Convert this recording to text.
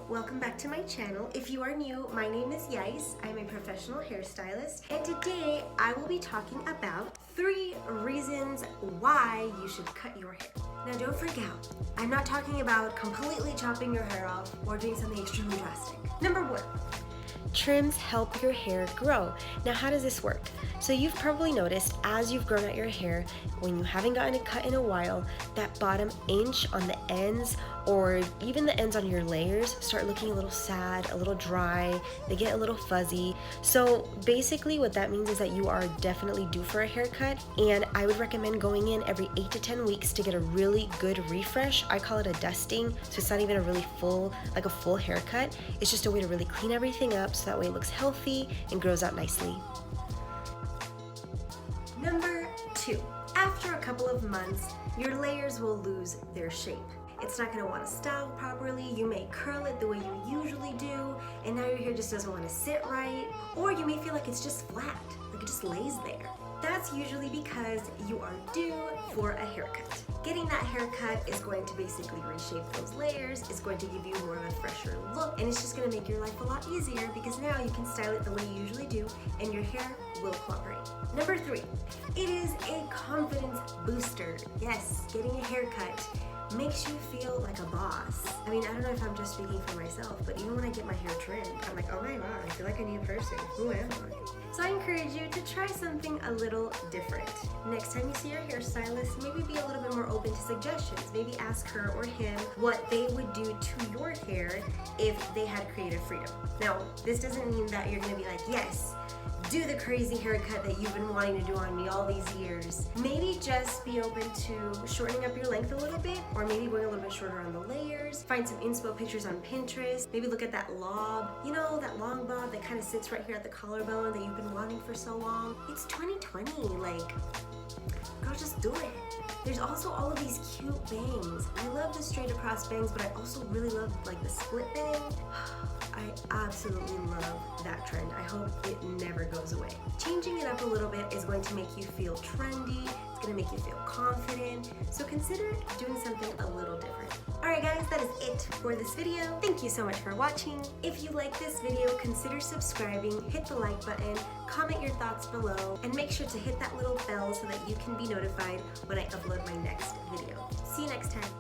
welcome back to my channel. If you are new, my name is Yais. I'm a professional hairstylist, and today I will be talking about 3 reasons why you should cut your hair. Now don't freak out. I'm not talking about completely chopping your hair off or doing something extremely drastic. Number 1. Trims help your hair grow. Now how does this work? So you've probably noticed as you've grown out your hair, when you haven't gotten it cut in a while, that bottom inch on the ends or even the ends on your layers start looking a little sad, a little dry, they get a little fuzzy. So basically what that means is that you are definitely due for a haircut, and I would recommend going in every 8 to 10 weeks to get a really good refresh. I call it a dusting, so it's not even a really full, like a full haircut. It's just a way to really clean everything up so that way it looks healthy and grows out nicely. Number 2, after a couple of months, your layers will lose their shape. It's not going to want to style properly. You may curl it the way you usually do, and now your hair just doesn't want to sit right, or you may feel like it's just flat, like it just lays there. That's usually because you are due for a haircut. Getting that haircut is going to basically reshape those layers, it's going to give you more of a fresher look, and it's just going to make your life a lot easier because now you can style it the way you usually do and your hair will cooperate. Number 3, it is a confidence booster. Yes, getting a haircut makes you feel like a boss. I mean, I don't know if I'm just speaking for myself, but even when I get my hair trimmed, I'm like, oh my god, I feel like a new person. Who am I? So I encourage you to try something a little different. Next time you see your hairstylist, maybe be a little bit more open to suggestions. Maybe ask her or him what they would do to your hair if they had creative freedom. Now, this doesn't mean that you're gonna be like, yes, do the crazy haircut that you've been wanting to do on me all these years. Maybe just be open to shortening up your length a little bit, or maybe going a little bit shorter on the layers. Find some inspo pictures on Pinterest. Maybe look at that lob. You know, that long bob that kind of sits right here at the collarbone that you've been wanting for so long. It's 2020, like, girl, just do it. There's also all of these cute bangs. I love the straight across bangs, but I also really love like the split bang. I absolutely love that trend. I hope it never goes away. Changing it up a little bit is going to make you feel trendy. It's going to make you feel confident. So consider doing something a little different. Alright guys, that is it for this video. Thank you so much for watching. If you like this video, consider subscribing, hit the like button, comment your thoughts below, and make sure to hit that little bell so that you can be notified when I upload my next video. See you next time.